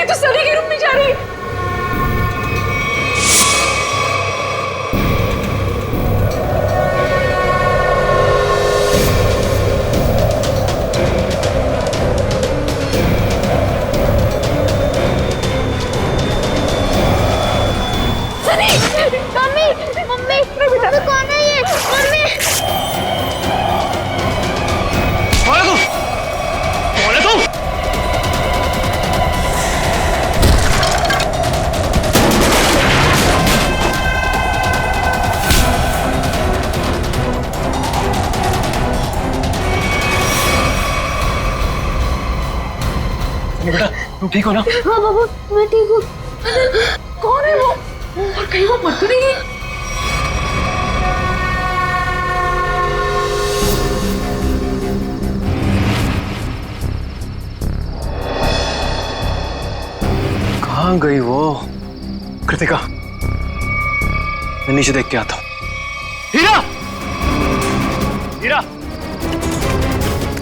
तो सनी के रूम में जा रही है। मम्मी मम्मी मम्मी कौन है ये? मम्मी कौन है तू? बेटा तुम ठीक हो ना? हाँ बाबा मैं ठीक हूँ। कौन है वो? और कहीं वो मर तो नहीं गई? कहाँ गई वो? कृतिका, मैं नीचे देख के आता हूँ। हीरा! हीरा!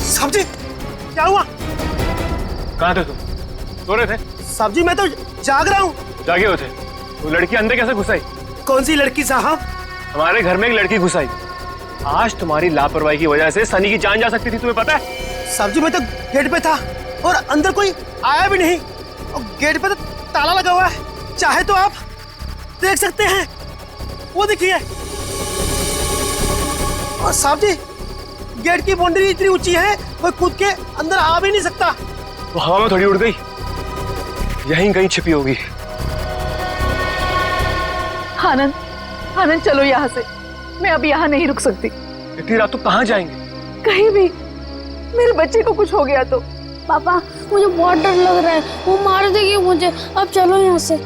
साहब जी क्या हुआ? कहाँ थे तुम? सो रहे थे? साहब जी मैं तो जाग रहा हूँ। जागे हुए थे? वो लड़की अंदर कैसे घुस आई? कौन सी लड़की साहब? हमारे घर में एक लड़की घुस आई। आज तुम्हारी लापरवाही की वजह से सनी की जान जा सकती थी, तुम्हें पता है? साहब जी मैं तो गेट पे था और अंदर कोई आया भी नहीं और गेट पे तो ताला लगा हुआ है। चाहे तो आप देख सकते हैं, वो देखिए। और साहब जी गेट की बाउंड्री इतनी ऊंची है कोई कूद के अंदर आ भी नहीं सकता। वो हवा में थोड़ी उड़ गई, यहीं कहीं छिपी होगी। आनंद, आनंद चलो यहाँ से। मैं अब यहाँ नहीं रुक सकती। इतनी रात तो कहाँ जाएंगे? कहीं भी। मेरे बच्चे को कुछ हो गया तो। पापा मुझे बहुत डर लग रहा है, वो मार देगी मुझे। अब चलो यहाँ से।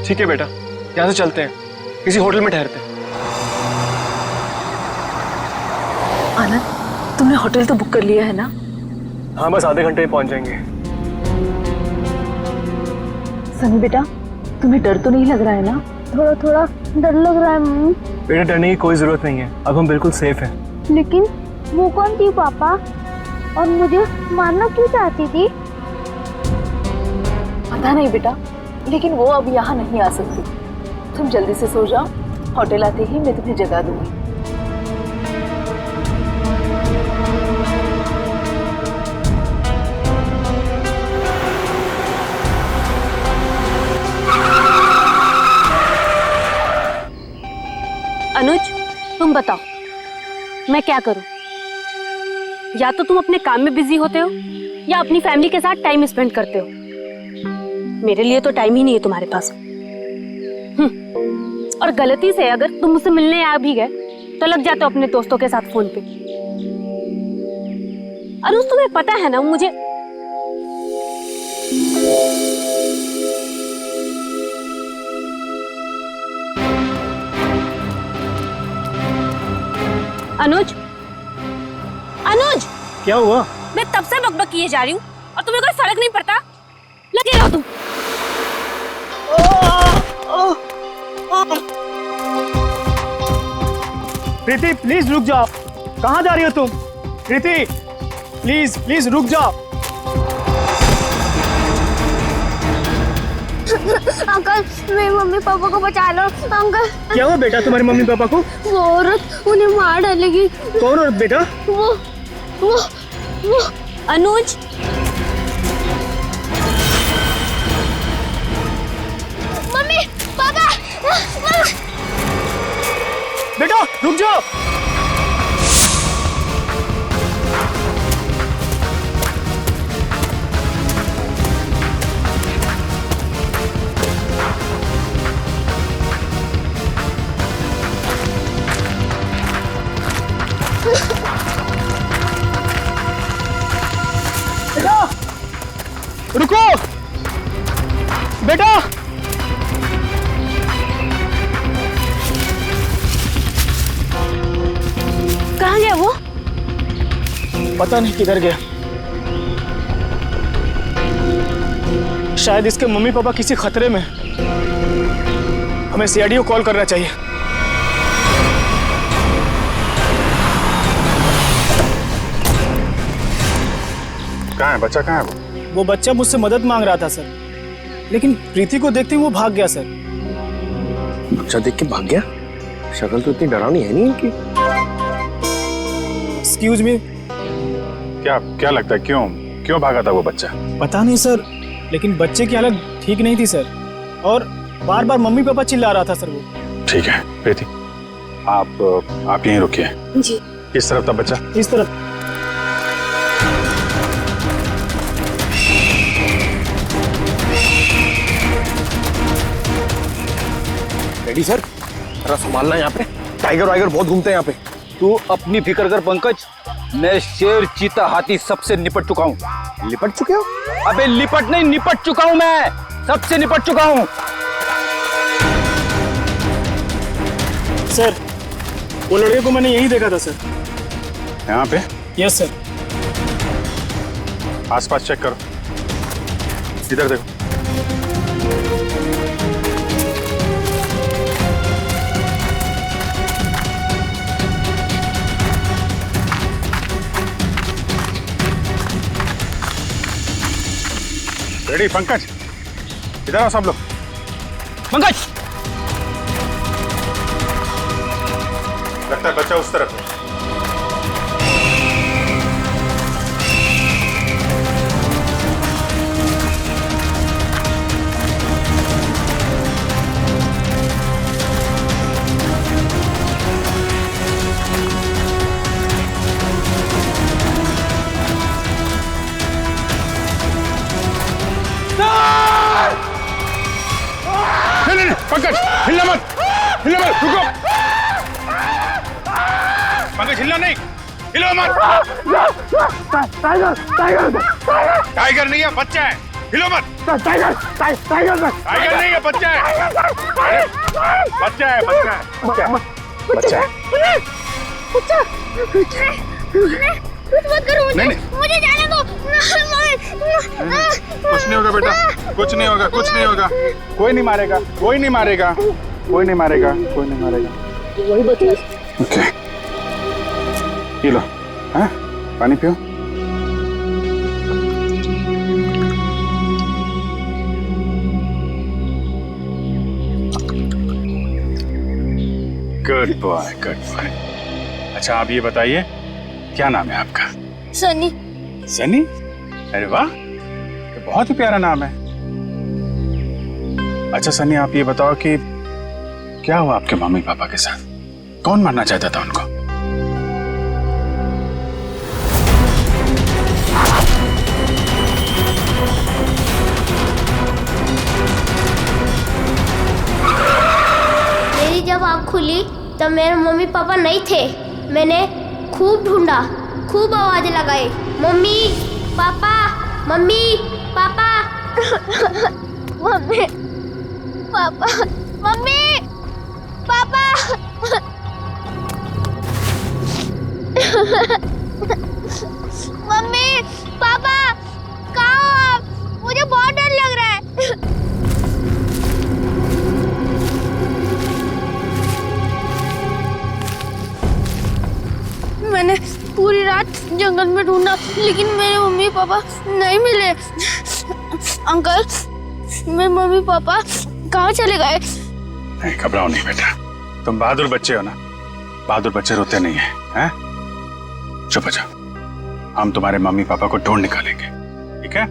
ठीक है बेटा, यहाँ से चलते हैं, किसी होटल में ठहरते हैं। आनंद, तुमने होटल तो बुक कर लिया है ना? हाँ बस आधे घंटे में पहुंच जाएंगे। सनी बेटा, तुम्हें डर तो नहीं लग रहा है ना? थोड़ा थोड़ा डर लग रहा है मम्मी। बेटा डरने की कोई जरूरत नहीं है, अब हम बिल्कुल सेफ हैं। लेकिन वो कौन थी पापा, और मुझे मारना क्यों चाहती थी? पता नहीं बेटा, लेकिन वो अब यहाँ नहीं आ सकती। तुम जल्दी से सो जाओ, होटल आते ही मैं तुम्हें जगा दूंगी। अनुज, तुम बताओ मैं क्या करूं? या तो तुम अपने काम में बिजी होते हो या अपनी फैमिली के साथ टाइम स्पेंड करते हो। मेरे लिए तो टाइम ही नहीं है तुम्हारे पास। और गलती से अगर तुम मुझसे मिलने आ भी गए तो लग जाते हो अपने दोस्तों के साथ फोन पे। अनुज तुम्हें पता है ना मुझे अनुज, अनुज क्या हुआ? मैं तब से बकबक किए जा रही हूँ और तुम्हें कोई फर्क नहीं पड़ता। लगे रहो तुम। प्रीति प्लीज रुक जाओ। कहाँ जा रही हो तुम? प्रीति प्लीज प्लीज रुक जाओ। अंकल मेरे मम्मी पापा को बचा लो। अंकल क्या हुआ बेटा तुम्हारे मम्मी पापा को? वो औरत उन्हें मार डालेगी। कौन औरत बेटा? वो अनुज, मम्मी पापा बेटा रुक जाओ। बेटा रुको। बेटा कहाँ गया वो? पता नहीं किधर गया। शायद इसके मम्मी पापा किसी खतरे में। हमें सीआईडी को कॉल करना चाहिए। कहाँ है बच्चा? कहाँ है वो? वो बच्चा मुझसे मदद मांग रहा था सर। लेकिन प्रीति को देखते ही वो भाग गया सर। बच्चा देख के भाग गया? शक्ल तो इतनी डरावनी है नहीं इनकी। Excuse me. क्या लगता है क्यों भागा था वो बच्चा? पता नहीं सर, लेकिन बच्चे की हालत ठीक नहीं थी सर, और बार बार मम्मी पापा चिल्ला रहा था सर वो। ठीक है प्रीति, आप यहीं रुकिए। जी। किस तरफ था बच्चा? इस तरफ। रेडी सर, जरा संभालना यहाँ पे, टाइगर वाइगर बहुत घूमते हैं यहाँ पे। तू अपनी फिक्र कर पंकज, मैं शेर चीता हाथी सबसे निपट चुका हूँ। लिपट चुके हो? अबे लिपट नहीं, निपट चुका हूँ, मैं सबसे निपट चुका हूँ। सर वो लड़के को मैंने यही देखा था सर। यहाँ पे? Yes sir. आसपास चेक करो, इधर देखो। रेडी पंकज, इधर आओ सब लोग। पंकज, लगता है बच्चा उस तरफ है। नहीं, पंकज हिलना मत, रुको। पंकज हिलना नहीं, हिलो मत। टाइगर नहीं है, बच्चा है, हिलो मत। टाइगर नहीं है, बच्चा है, बच्चा है। कुछ मत करो मुझे, नहीं। मुझे जाने दो। कुछ नहीं होगा बेटा, कुछ नहीं होगा। कोई नहीं मारेगा। वही बता। ओके, ये लो, हाँ पानी पियो। Good boy. अच्छा आप ये बताइए, क्या नाम है आपका? सनी। सनी? अरे वाह, ये बहुत ही प्यारा नाम है। अच्छा सनी, आप ये बताओ कि क्या हुआ आपके मम्मी पापा के साथ? कौन मारना चाहता था उनको? मेरी जब आँख खुली तब मेरे मम्मी पापा नहीं थे। मैंने खूब ढूंढा, खूब आवाजें लगाई, mummy papa, mummy papa. Mummy papa, mummy papa. Mummy papa कहाँ हो आप? मुझे बहुत डर लग रहा है। मैंने पूरी रात जंगल में ढूंढा, लेकिन मेरे मम्मी पापा नहीं मिले। अंकल, मेरे मम्मी पापा कहाँ चले गए? नहीं घबराओ नहीं बेटा, तुम बहादुर बच्चे हो ना, बहादुर बच्चे रोते नहीं हैं। चुप हो जाओ, हम तुम्हारे मम्मी पापा को ढूंढ निकालेंगे, ठीक है?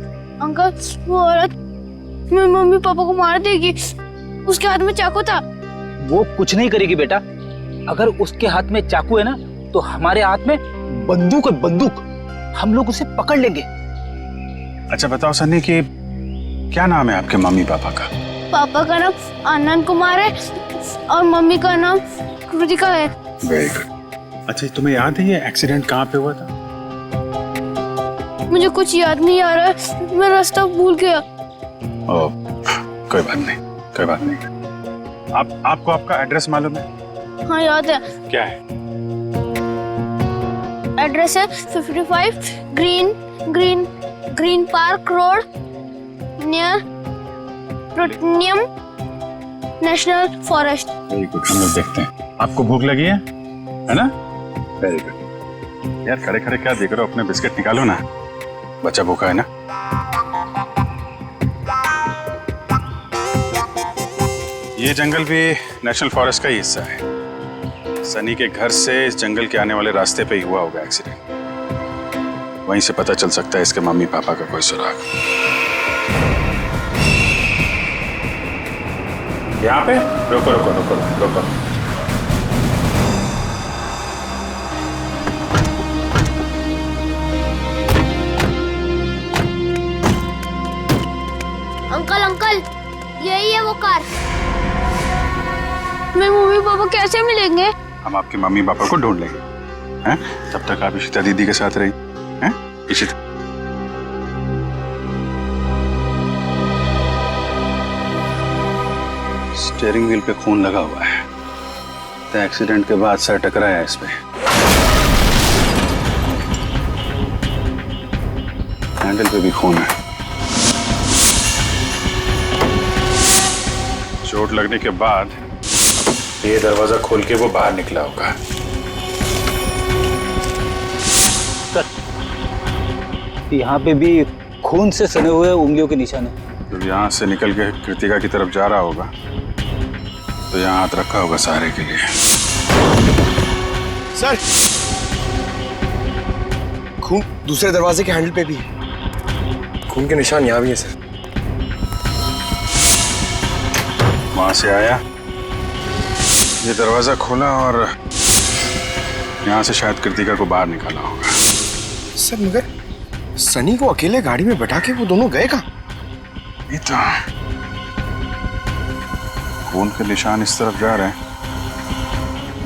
अंकल, वो औरत मेरे मम्मी पापा को मार देगी। उसके हाथ में चाकू था। वो कुछ नहीं करेगी बेटा। अगर उसके हाथ में चाकू है ना, तो हमारे हाथ में बंदूक है, बंदूक। हम लोग उसे पकड़ लेंगे। अच्छा बताओ सन्नी कि क्या नाम है आपके मम्मी पापा का? पापा का नाम आनंद कुमार है और मम्मी का नाम कृतिका है। Very good. अच्छा तुम्हें याद है ये एक्सीडेंट कहाँ पे हुआ था? मुझे कुछ याद नहीं आ रहा है, मैं रास्ता भूल गया। ओह, कोई बात नहीं। आपको आपका एड्रेस मालूम है? हाँ याद है। क्या है? एड्रेस है 55 green park road near plutonium national forest. Very good, हम लोग देखते हैं। आपको भूख लगी है ना? Very good. यार खड़े खड़े क्या देख रहे हो, अपने बिस्किट निकालो ना, बच्चा भूखा है ना। ये जंगल भी नेशनल फॉरेस्ट का ही हिस्सा है। सनी के घर से इस जंगल के आने वाले रास्ते पे ही हुआ होगा एक्सीडेंट। वहीं से पता चल सकता है इसके मम्मी पापा का कोई सुराग। यहाँ पे रुको रुको रुको रुको। अंकल अंकल, यही है वो कार। मेरे मम्मी पापा कैसे मिलेंगे? हम आपके मम्मी पापा को ढूंढ लेंगे, हैं? तब तक आप इशिता दीदी के साथ रही, हैं? इशिता। स्टीयरिंग व्हील पे खून लगा हुआ है, तो एक्सीडेंट के बाद सर टकराया है इसमें। हैंडल पे भी खून है। चोट लगने के बाद ये दरवाजा खोल के वो बाहर निकला होगा। यहाँ पे भी खून से सने हुए उंगलियों के निशान है। जब यहाँ से निकल के कृतिका की तरफ जा रहा होगा तो यहाँ हाथ रखा होगा सहारे के लिए। सर, खून दूसरे दरवाजे के हैंडल पे भी है। खून के निशान यहाँ भी है सर। वहां से आया, ये दरवाजा खोला और यहाँ से शायद कृतिका को बाहर निकाला होगा। सर मगर सनी को अकेले गाड़ी में बैठा के वो दोनों गए कहाँ? ये तो खून के निशान इस तरफ जा रहे हैं,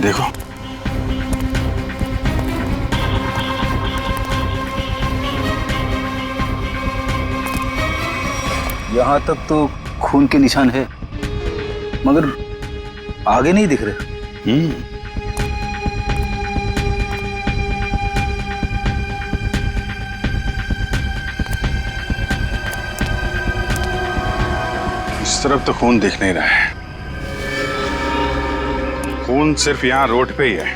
देखो। यहाँ तक तो खून के निशान है, मगर आगे नहीं दिख रहे। इस तरफ तो खून दिख नहीं रहा है। खून सिर्फ यहाँ रोड पे ही है।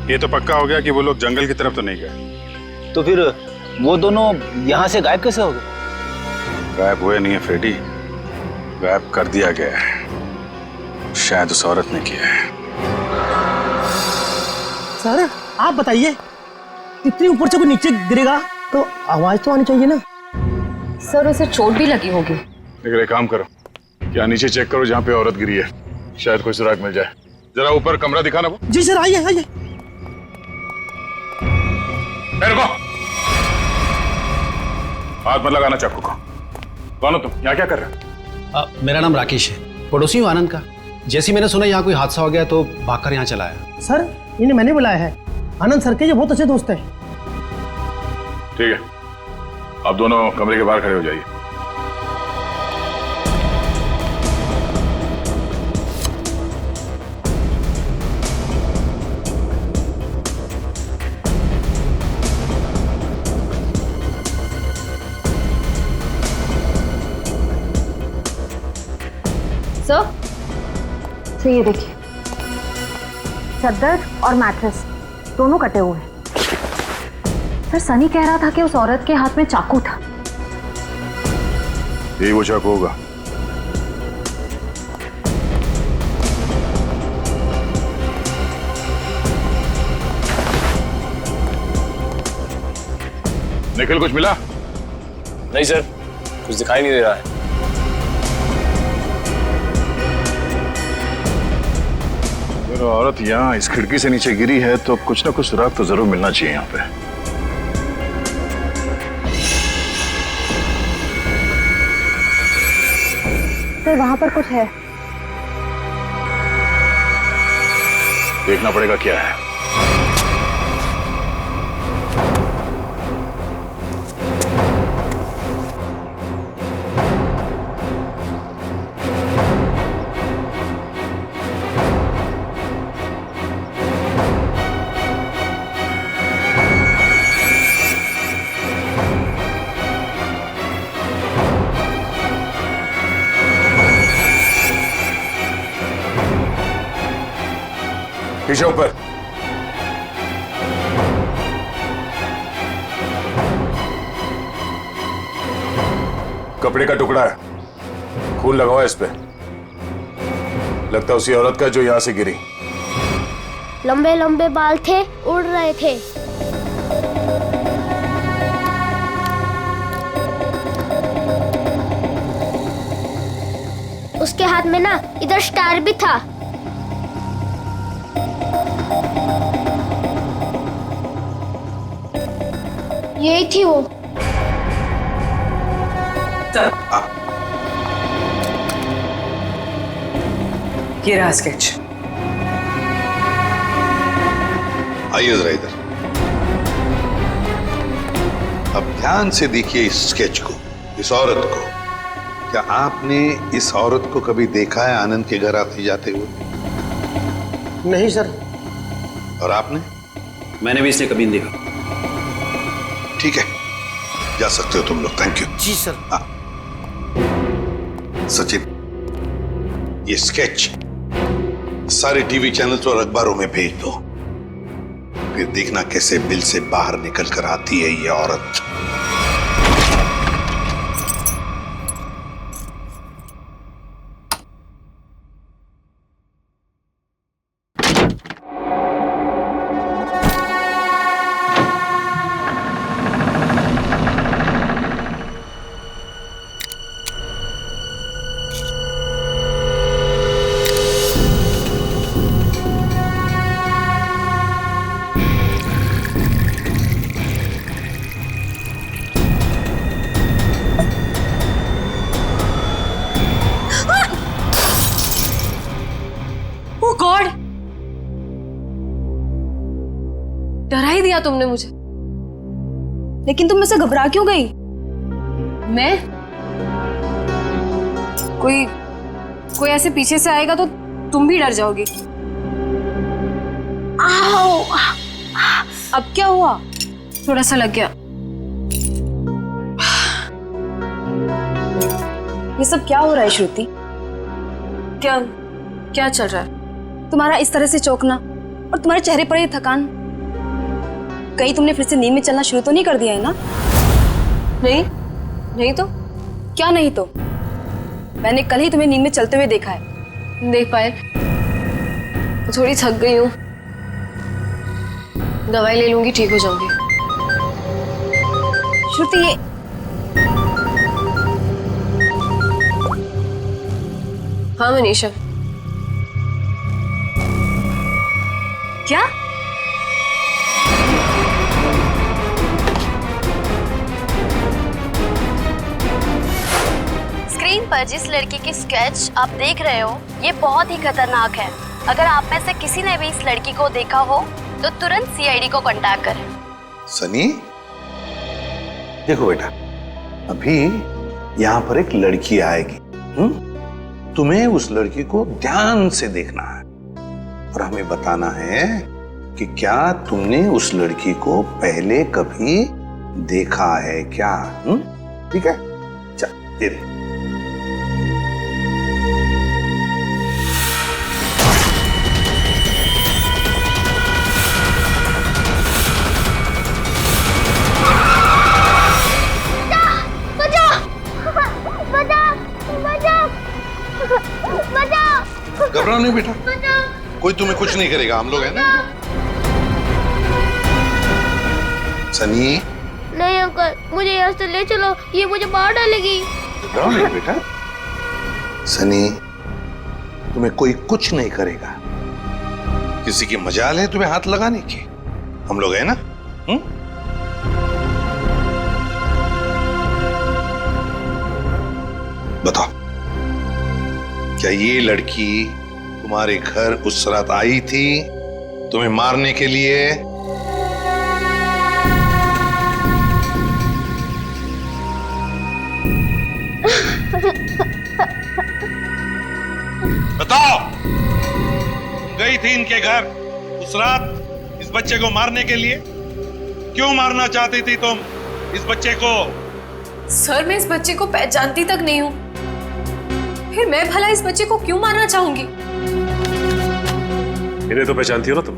ये तो पक्का हो गया कि वो लोग जंगल की तरफ तो नहीं गए। तो फिर वो दोनों यहाँ से गायब कैसे हो गए? गायब हुए नहीं है फ्रेडी, गायब कर दिया गया है। शायद उस औरत ने किया है। सर आप बताइए, इतनी ऊपर से कोई नीचे गिरेगा तो आवाज तो आनी चाहिए ना। सर उसे चोट भी लगी होगी। लेकिन एक काम करो, क्या नीचे चेक करो जहाँ पे औरत गिरी है, शायद कोई सुराग मिल जाए। जरा ऊपर कमरा दिखाना वो। जी सर, आइए आइए। रुको, हाथ मत लगाना चाकू को। कौन हो तुम, यहाँ क्या कर रहे हो? मेरा नाम राकेश है, पड़ोसी हूँ आनंद का। जैसे मैंने सुना यहाँ कोई हादसा हो गया तो भागकर यहाँ चला आया। सर इन्हें मैंने बुलाया है, आनंद सर के ये बहुत अच्छे दोस्त हैं। ठीक है, आप दोनों कमरे के बाहर खड़े हो जाइए। सर ये देखिए, चादर और मैट्रेस दोनों कटे हुए हैं। सर सनी कह रहा था कि उस औरत के हाथ में चाकू था। यही वो चाकू होगा। निखिल कुछ मिला? नहीं सर, कुछ दिखाई नहीं दे रहा है। अगर औरत यहाँ इस खिड़की से नीचे गिरी है तो कुछ ना कुछ सुराग तो जरूर मिलना चाहिए यहाँ पे। सर वहां पर कुछ है। देखना पड़ेगा क्या है। पीछे ऊपर। कपड़े का टुकड़ा है, खून लगा हुआ है इस पे। लगता है उसी औरत का जो यहाँ से गिरी। लंबे लंबे बाल थे, उड़ रहे थे। उसके हाथ में ना इधर स्टार भी था। यही थी वो। ये रहा स्केच। आइए जरा इधर। अब ध्यान से देखिए इस स्केच को, इस औरत को। क्या आपने इस औरत को कभी देखा है आनंद के घर आते जाते हुए? नहीं सर। और आपने? मैंने भी इसे कभी नहीं देखा। ठीक है, जा सकते हो तुम लोग। Thank you. जी सर। सचिन, ये स्केच सारे टीवी चैनल्स और अखबारों में भेज दो। फिर देखना कैसे बिल से बाहर निकल कर आती है ये औरत। गॉड, डरा ही दिया तुमने मुझे। लेकिन तुम मुझसे घबरा क्यों गई? मैं कोई ऐसे पीछे से आएगा तो तुम भी डर जाओगी। आओ, अब क्या हुआ? थोड़ा सा लग गया। ये सब क्या हो रहा है श्रुति? क्या चल रहा है? तुम्हारा इस तरह से चौंकना और तुम्हारे चेहरे पर ये थकान, कहीं तुमने फिर से नींद में चलना शुरू तो नहीं कर दिया है ना? नहीं तो क्या नहीं तो? मैंने कल ही तुम्हें नींद में चलते हुए देखा है। देख पाए, थोड़ी थक गई हूँ, दवाई ले लूंगी, ठीक हो जाऊंगी। श्रुति, ये हाँ मनीषा। क्या? स्क्रीन पर जिस लड़की की स्केच आप देख रहे हो, ये बहुत ही खतरनाक है। अगर आप में से किसी ने भी इस लड़की को देखा हो तो तुरंत सीआईडी को कांटेक्ट करें। सनी, देखो बेटा, अभी यहाँ पर एक लड़की आएगी। तुम्हें उस लड़की को ध्यान से देखना है और हमें बताना है कि क्या तुमने उस लड़की को पहले कभी देखा है क्या? ठीक है, चल दे दे। घबराओ नहीं बेटा, कोई तुम्हें कुछ नहीं करेगा, हम लोग हैं ना। सनी, नहीं अंकल, मुझे यहाँ से ले चलो, ये मुझे मार डालेगी। घबराओ नहीं बेटा। सनी, तुम्हें कोई कुछ नहीं करेगा। किसी की मजाल है तुम्हें हाथ लगाने की, हम लोग हैं ना। बताओ, क्या ये लड़की तुम्हारे घर उस रात आई थी तुम्हें मारने के लिए? बताओ, गई थी इनके घर उस रात इस बच्चे को मारने के लिए? क्यों मारना चाहती थी तुम इस बच्चे को? सर, मैं इस बच्चे को पहचानती तक नहीं हूँ, फिर मैं भला इस बच्चे को क्यों मारना चाहूंगी? इन्हें तो पहचानती हो ना तुम?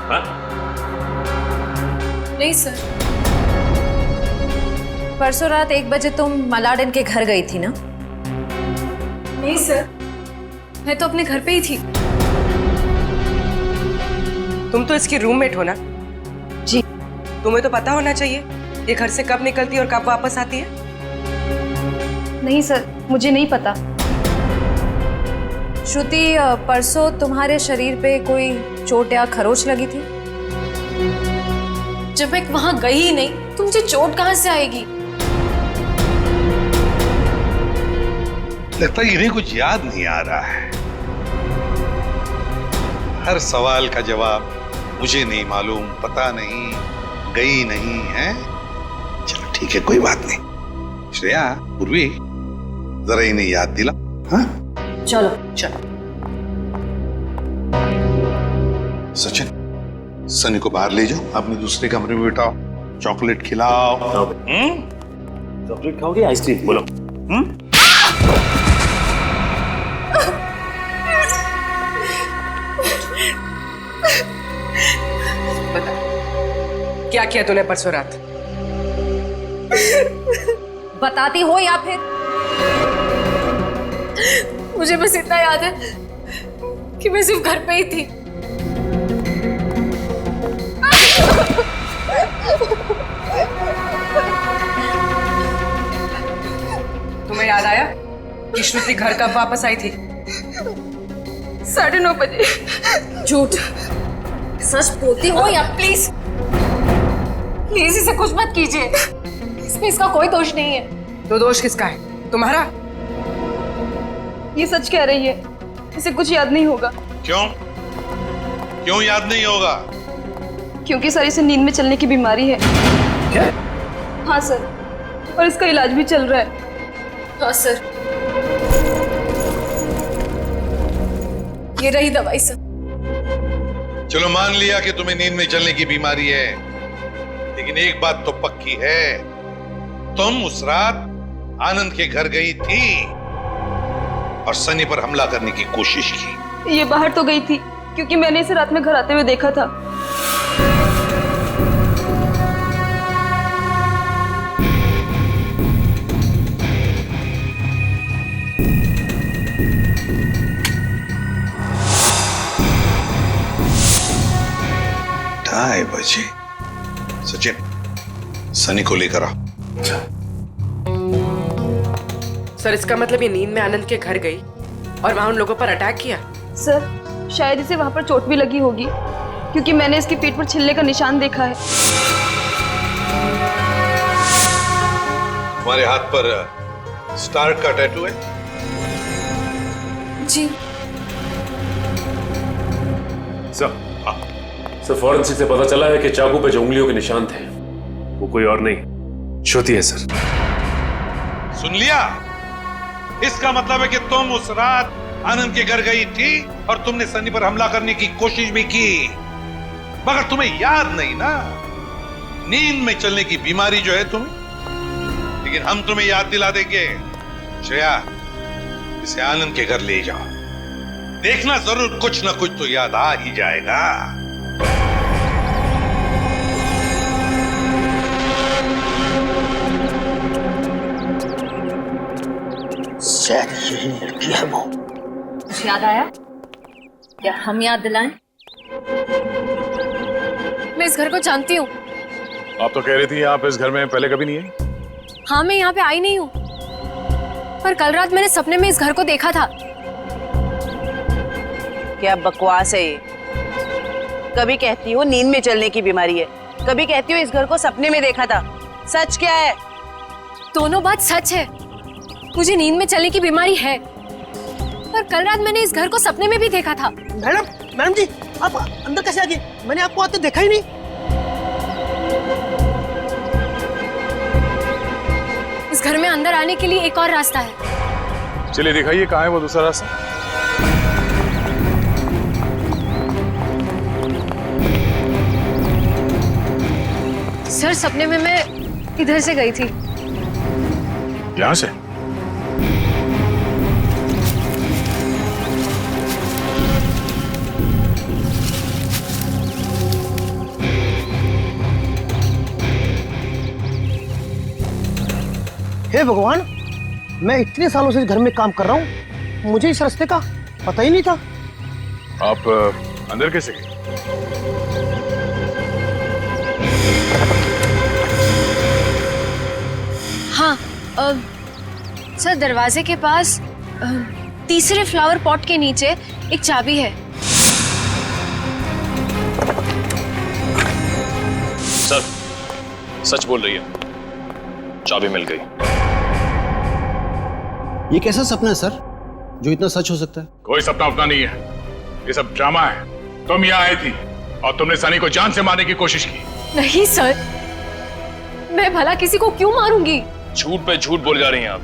हाँ? नहीं सर। परसों रात 1 बजे तुम मलाड इनके घर गई थी ना? नहीं सर, मैं तो अपने घर पे ही थी। तुम तो इसकी रूममेट हो ना? जी। तुम्हें तो पता होना चाहिए ये घर से कब निकलती है और कब वापस आती है। नहीं सर, मुझे नहीं पता। श्रुति, परसों तुम्हारे शरीर पे कोई चोट या खरोच लगी थी? जब मैं वहां गई ही नहीं तो मुझे चोट कहां से आएगी? लगता है इन्हें कुछ याद नहीं आ रहा है। हर सवाल का जवाब मुझे नहीं मालूम, पता नहीं, गई नहीं है। चलो ठीक है, कोई बात नहीं। श्रेया, पूर्वी, जरा इन्हें याद दिला। हाँ चलो। सचिन, सनी को बाहर ले जाओ, अपने दूसरे कमरे में बिठाओ, चॉकलेट खिलाओ। चॉकलेट खाओगे आइसक्रीम? बोलो। बता, क्या किया तूने परसों रात? बताती हो या फिर? मुझे बस इतना याद है कि मैं सिर्फ घर पे ही थी। तुम्हें याद आया कि श्रुति घर कब वापस आई थी? 9:30 बजे। झूठ। सच बोलती हो या? प्लीज प्लीज इसे कुछ मत कीजिए। इसमें इसका कोई दोष नहीं है। तो दोष किसका है? तुम्हारा? ये सच कह रही है, इसे कुछ याद नहीं होगा। क्यों याद नहीं होगा? क्योंकि सर इसे नींद में चलने की बीमारी है। क्या? हाँ सर, और इसका इलाज भी चल रहा है। हाँ सर, ये रही दवाई सर। चलो मान लिया कि तुम्हें नींद में चलने की बीमारी है, लेकिन एक बात तो पक्की है, तुम उस रात आनंद के घर गई थी और सनी पर हमला करने की कोशिश की। ये बाहर तो गई थी क्योंकि मैंने इसे रात में घर आते हुए देखा था। ढाई बजे। सचिन, सनी को लेकर आओ। सर, इसका मतलब ये नींद में आनंद के घर गई और वहां उन लोगों पर अटैक किया? सर, शायद इसे वहां पर चोट भी लगी होगी क्योंकि मैंने इसकी पीठ पर छिलने का निशान देखा है। तुम्हारे हाथ पर स्टार का टैटू है? जी सर, फॉरेंसिक से पता चला है कि चाकू पे जो उंगलियों के निशान थे वो कोई और नहीं, श्रुति है सर। सुन लिया? इसका मतलब है कि तुम उस रात आनंद के घर गई थी और तुमने सनी पर हमला करने की कोशिश भी की, मगर तुम्हें याद नहीं ना। नींद में चलने की बीमारी जो है तुम्हें, लेकिन हम तुम्हें याद दिला देंगे। श्रेया, इसे आनंद के घर ले जाओ, देखना जरूर कुछ ना कुछ तो याद आ ही जाएगा। यही लड़की है वो। कुछ याद आया? क्या हम याद दिलाएं? मैं इस घर को जानती हूँ। आप तो कह रही थी आप इस घर में पहले कभी नहीं आई। हाँ, मैं यहाँ पे आई नहीं हूँ, पर कल रात मैंने सपने में इस घर को देखा था। क्या बकवास है ये? कभी कहती हो नींद में चलने की बीमारी है, कभी कहती हो इस घर को सपने में देखा था। सच क्या है? दोनों बात सच है। मुझे नींद में चलने की बीमारी है, पर कल रात मैंने इस घर को सपने में भी देखा था। मैडम जी, आप अंदर कैसे आ गए? मैंने आपको आते देखा ही नहीं। इस घर में अंदर आने के लिए एक और रास्ता है। चलिए दिखाइए कहाँ है वो दूसरा रास्ता। सर, सपने में मैं इधर से गई थी। यहाँ से? हे भगवान, मैं इतने सालों से इस घर में काम कर रहा हूँ, मुझे इस रास्ते का पता ही नहीं था। आप अंदर कैसे गए? हाँ सर, दरवाजे के पास तीसरे फ्लावर पॉट के नीचे एक चाबी है। सर, सच बोल रही है, चाबी मिल गई। ये कैसा सपना है सर जो इतना सच हो सकता है? कोई सपना अपना नहीं है, ये सब ड्रामा है। तुम यहाँ आई थी और तुमने सनी को जान से मारने की कोशिश की। नहीं सर, मैं भला किसी को क्यों मारूंगी? झूठ पे झूठ बोल जा रही हैं आप।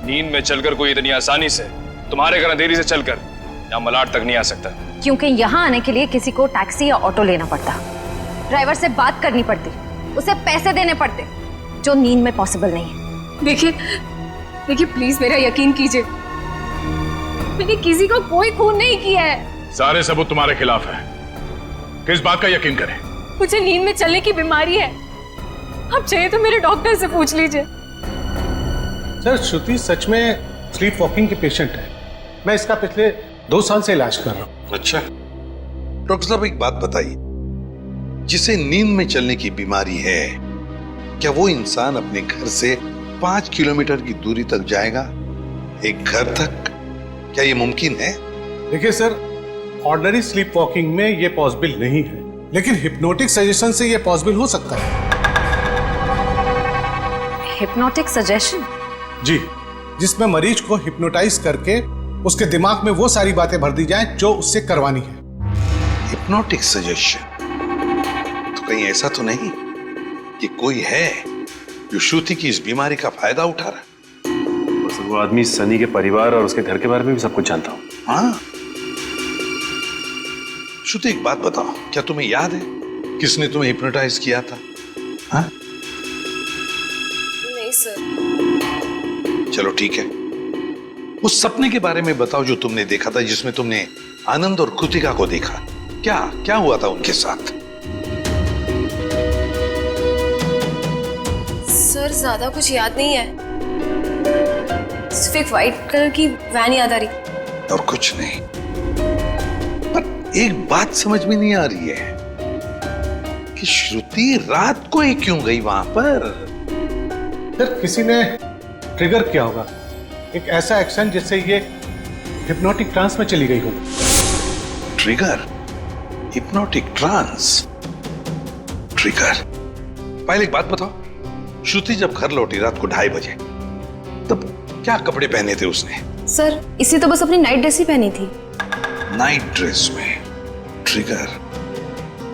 नींद में चलकर कोई इतनी आसानी से तुम्हारे घर अंधेरी से चलकर यहाँ मलाड तक नहीं आ सकता। क्योंकि यहाँ आने के लिए किसी को टैक्सी या ऑटो लेना पड़ता, ड्राइवर से बात करनी पड़ती, उसे पैसे देने पड़ते, जो नींद में पॉसिबल नहीं है। देखिए प्लीज मेरा यकीन कीजिए, मैंने किसी को कोई खून नहीं किया है। सारे सबूत तुम्हारे खिलाफ है, किस बात का यकीन करें? मुझे नींद में चलने की बीमारी है, आप चाहिए तो मेरे डॉक्टर से पूछ लीजिए। सर, श्रुति सच में स्लीप वॉकिंग की पेशेंट है। मैं इसका पिछले 2 साल से इलाज कर रहा हूँ। अच्छा डॉक्टर साहब, एक बात बताइए, जिसे नींद में चलने की बीमारी है, क्या वो इंसान अपने घर से 5 किलोमीटर की दूरी तक जाएगा, एक घर तक? क्या ये मुमकिन है? देखिए सर, ऑर्डिनरी स्लीप वॉकिंग में ये पॉसिबल नहीं है, लेकिन हिप्नोटिक सजेशन से ये पॉसिबल हो सकता है। Hypnotic suggestion? जी, जिसमें मरीज को हिप्नोटाइज करके उसके दिमाग में वो सारी बातें भर दी जाएं जो उससे करवानी है। Hypnotic suggestion? तो कहीं ऐसा तो नहीं कि कोई है जो श्रुति की इस बीमारी का फायदा उठा रहा है? बस वो आदमी सनी के परिवार और उसके घर के बारे में भी सब कुछ जानता हूँ। हाँ श्रुति, एक बात बताओ, क्या तुम्हें याद है किसने तुम्हें हिप्नोटाइज किया था? हाँ? नहीं सर। चलो ठीक है, उस सपने के बारे में बताओ जो तुमने देखा था, जिसमें तुमने आनंद और कृतिका को देखा। क्या क्या हुआ था उनके साथ? सर, ज्यादा कुछ याद नहीं है, सिर्फ एक व्हाइट कलर की वैन याद आ रही। और कुछ नहीं? पर एक बात समझ में नहीं आ रही है कि श्रुति रात को ही क्यों गई वहां पर? सर, किसी ने ट्रिगर किया होगा, एक ऐसा एक्शन जिससे ये हिप्नोटिक ट्रांस में चली गई हो। ट्रिगर? Hypnotic trance? ट्रिगर? पहले एक बात बताओ, श्रुति जब घर लौटी रात को 2:30 बजे, तब क्या कपड़े पहने थे उसने? सर, इसे तो बस अपनी नाइट ड्रेस ही पहनी थी। नाइट ड्रेस में ट्रिगर?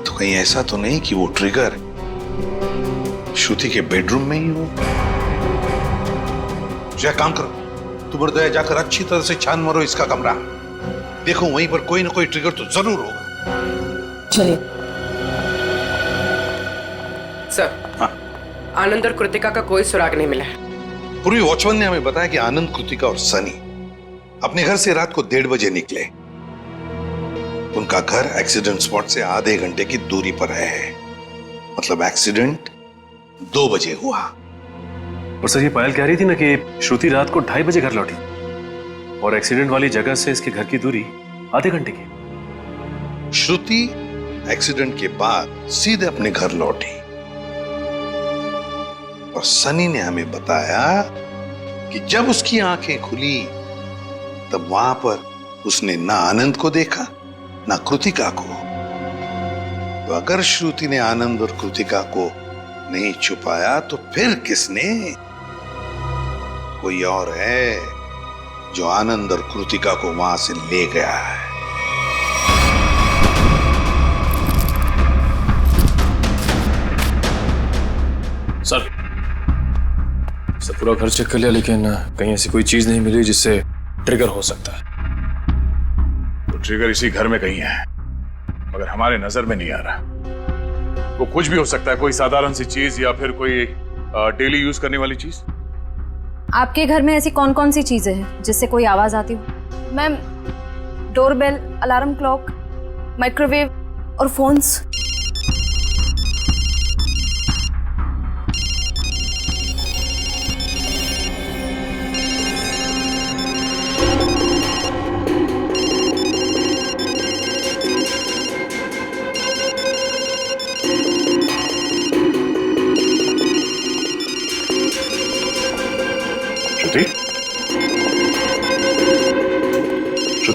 तो कहीं ऐसा तो नहीं कि वो ट्रिगर श्रुति के बेडरूम में ही हो? क्या काम करो, तुम और दया जाकर अच्छी तरह से छान मारो इसका कमरा, देखो वहीं पर कोई ना कोई ट्रिगर तो जरूर होगा। चलिए। सर, हाँ? आनंद और कृतिका का कोई सुराग नहीं मिला है। पूर्वी वॉचमैन ने हमें बताया कि आनंद, कृतिका और सनी अपने घर से रात को 1:30 बजे निकले। उनका घर एक्सीडेंट स्पॉट से आधे घंटे की दूरी पर है, मतलब एक्सीडेंट 2 बजे हुआ। और सर, ये पायल कह रही थी ना कि श्रुति रात को 2:30 बजे घर लौटी और एक्सीडेंट वाली जगह से इसके घर की दूरी आधे घंटे की। श्रुति एक्सीडेंट के बाद सीधे अपने घर लौटी और सनी ने हमें बताया कि जब उसकी आंखें खुली तब वहां पर उसने ना आनंद को देखा ना कृतिका को। तो अगर श्रुति ने आनंद और कृतिका को नहीं छुपाया तो फिर किसने? कोई और है जो आनंद और कृतिका को वहां से ले गया है। सर, पूरा घर चेक कर लिया, लेकिन कहीं ऐसी कोई चीज नहीं मिली जिससे ट्रिगर हो सकता है। तो ट्रिगर इसी घर में कहीं है, मगर हमारे नजर में नहीं आ रहा। वो कुछ भी हो सकता है, कोई साधारण सी चीज या फिर कोई डेली यूज करने वाली चीज। आपके घर में ऐसी कौन कौन सी चीजें हैं जिससे कोई आवाज आती हो? Ma'am, doorbell, alarm clock, microwave और फोन्स।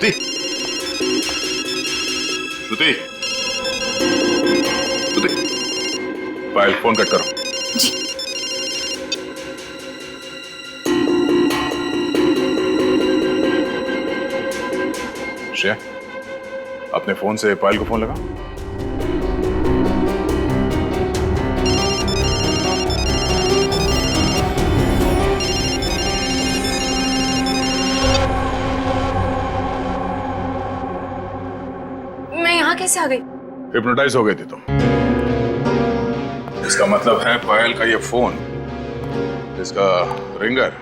श्रुति, श्रुति, श्रुति, पायल फोन कट करो। श्रेया, अपने फोन से पायल को फोन लगा। मैं यहाँ कैसे आ गई? हिप्नोटाइज हो गई थी तुम। इसका मतलब है पायल का ये फोन, इसका रिंगर,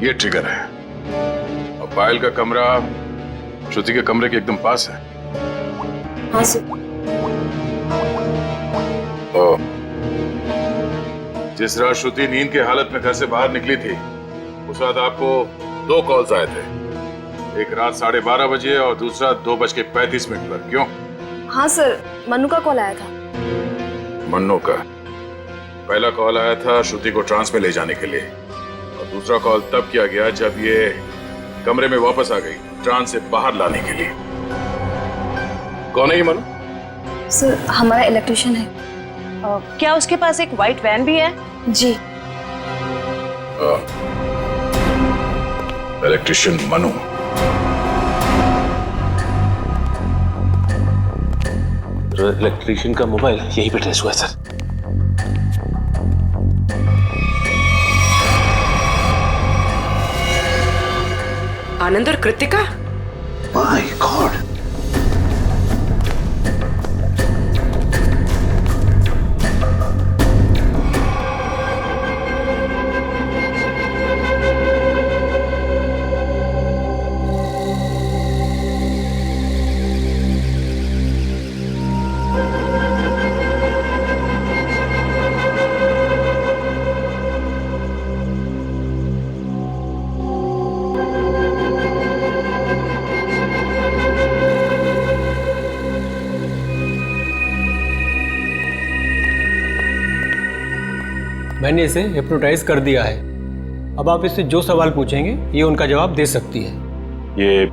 ये ट्रिगर है। और पायल का कमरा श्रुति के कमरे के एकदम पास है। हाँ सर। और जिस रात श्रुति नींद की हालत में घर से बाहर निकली थी, उस रात आपको 2 कॉल्स आए थे, एक रात 12:30 बजे और दूसरा 2:35 पर। क्यों? हाँ सर, मन्नू का कॉल आया था। मन्नू का पहला कॉल आया था श्रुति को ट्रांस में ले जाने के लिए, और दूसरा कॉल तब किया गया जब ये कमरे में वापस आ गई ट्रांस से बाहर लाने के लिए। कौन है ये मन्नू? सर, हमारा इलेक्ट्रिशियन है। क्या उसके पास एक व्हाइट वैन भी है? जी। इलेक्ट्रिशियन मनु। इलेक्ट्रिशियन का मोबाइल यहीं पे ट्रेस हुआ है सर। आनंद और कृतिका? My God. मैंने इसे हिप्नोटाइज कर दिया है। अब आप इससे जो सवाल पूछेंगे ये उनका जवाब दे सकती है। ये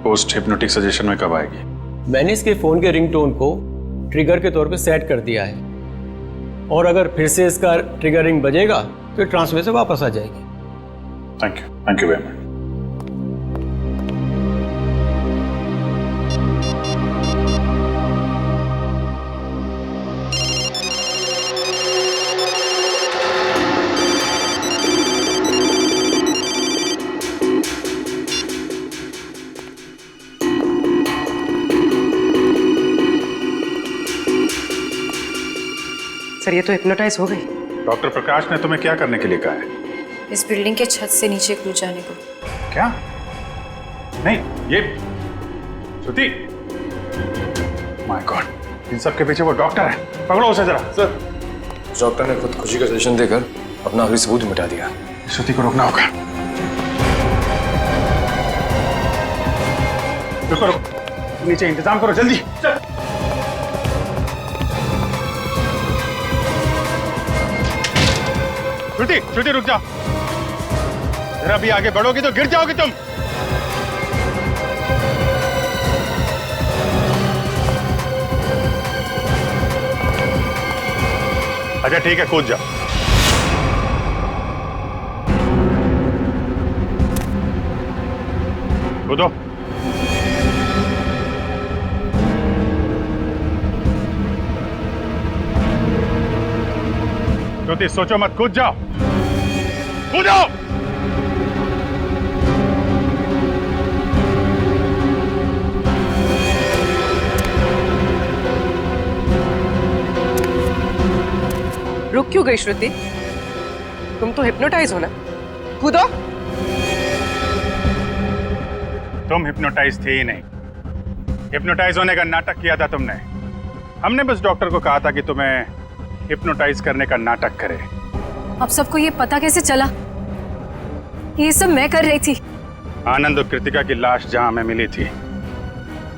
पोस्ट हिप्नोटिक सजेशन में कब आएगी? मैंने इसके फ़ोन के रिंगटोन को ट्रिगर के तौर पे सेट कर दिया है, और अगर फिर से इसका ट्रिगरिंग बजेगा तो ट्रांस में से वापस आ जाएगी। Thank you very much. Sir, ये तो हिप्नोटाइज हो गई। डॉक्टर प्रकाश ने तुम्हें क्या करने के लिए कहा है? इस बिल्डिंग के छत से नीचे कूद जाने को। क्या? नहीं, ये श्रुति, माय गॉड, इन सब के पीछे वो डॉक्टर है। पकड़ो उसे जरा। सर, डॉक्टर ने खुद खुशी का सजेशन देकर अपना आखिरी सबूत मिटा दिया। श्रुति को रोकना होगा। रुको, नीचे इंतजाम करो जल्दी। चल। श्रुति रुक जाओ, जरा भी आगे बढ़ोगी तो गिर जाओगी तुम। अच्छा ठीक है, कूद जाओ। कूदो। श्रुति सोचो मत, कूद जाओ, कूदो। रुक क्यों गई श्रुति? तुम तो हिप्नोटाइज हो ना, कूदो। तुम हिप्नोटाइज थे ही नहीं, हिप्नोटाइज होने का नाटक किया था तुमने। हमने बस डॉक्टर को कहा था कि तुम्हें हिप्नोटाइज करने का नाटक करे। अब सबको ये पता कैसे चला? ये सब मैं कर रही थी। आनंद और कृतिका की लाश जहां हमें मिली थी,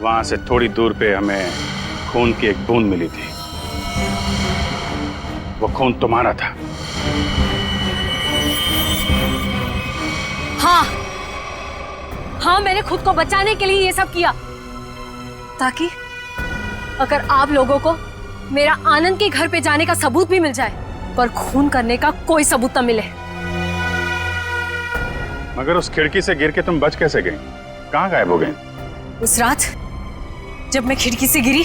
वहां से थोड़ी दूर पे हमें खून की एक बूंद मिली थी। वो खून तुम्हारा था। हाँ हाँ, मैंने खुद को बचाने के लिए ये सब किया, ताकि अगर आप लोगों को मेरा आनंद के घर पे जाने का सबूत भी मिल जाए, पर खून करने का कोई सबूत न मिले। मगर उस खिड़की से गिर के तुम बच कैसे गई? कहाँ गायब हो गई? उस रात जब मैं खिड़की से गिरी,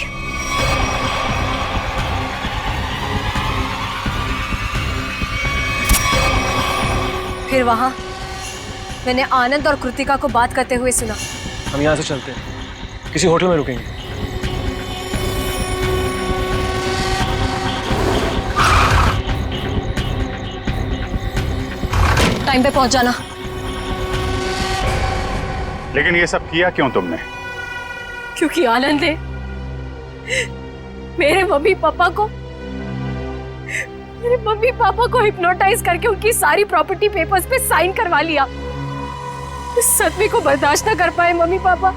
फिर वहां मैंने आनंद और कृतिका को बात करते हुए सुना। हम यहाँ से चलते हैं, किसी होटल में रुकेंगे। टाइम पे पहुंच जाना। लेकिन ये सब किया क्यों तुमने? क्योंकि आनंद ने मेरे मम्मी पापा को हिप्नोटाइज करके उनकी सारी प्रॉपर्टी पेपर्स पे साइन करवा लिया। इस सदमे को बर्दाश्त न कर पाए मम्मी पापा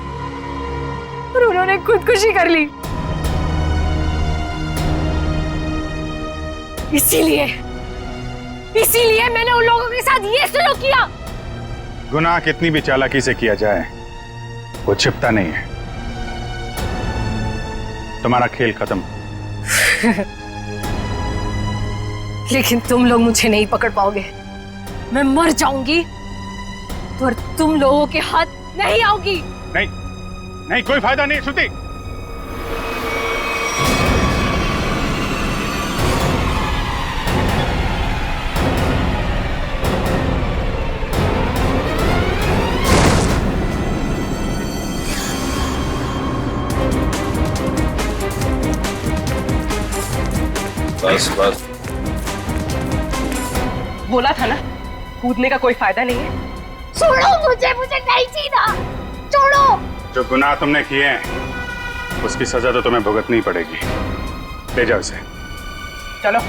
और उन्होंने खुदकुशी कर ली। इसीलिए मैंने उन लोगों के साथ ये सलूक किया। गुनाह कितनी भी चालाकी से किया जाए, वो छिपता नहीं है। तुम्हारा खेल खत्म। लेकिन तुम लोग मुझे नहीं पकड़ पाओगे। मैं मर जाऊंगी पर तुम लोगों के हाथ नहीं आऊंगी। नहीं, कोई फायदा नहीं श्रुति। बस बोला था ना, कूदने का कोई फायदा नहीं है। छोड़ो मुझे नहीं जीना, छोड़ो। जो गुनाह तुमने किए हैं उसकी सजा तो तुम्हें भुगतनी पड़ेगी। ले जाओ इसे। चलो।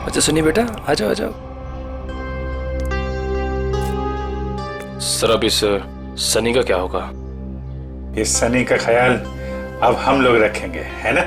अच्छा सुनिए बेटा, आ जाओ आ जाओ। सर अब इस सनी का क्या होगा? इस सनी का ख्याल अब हम लोग रखेंगे, है ना?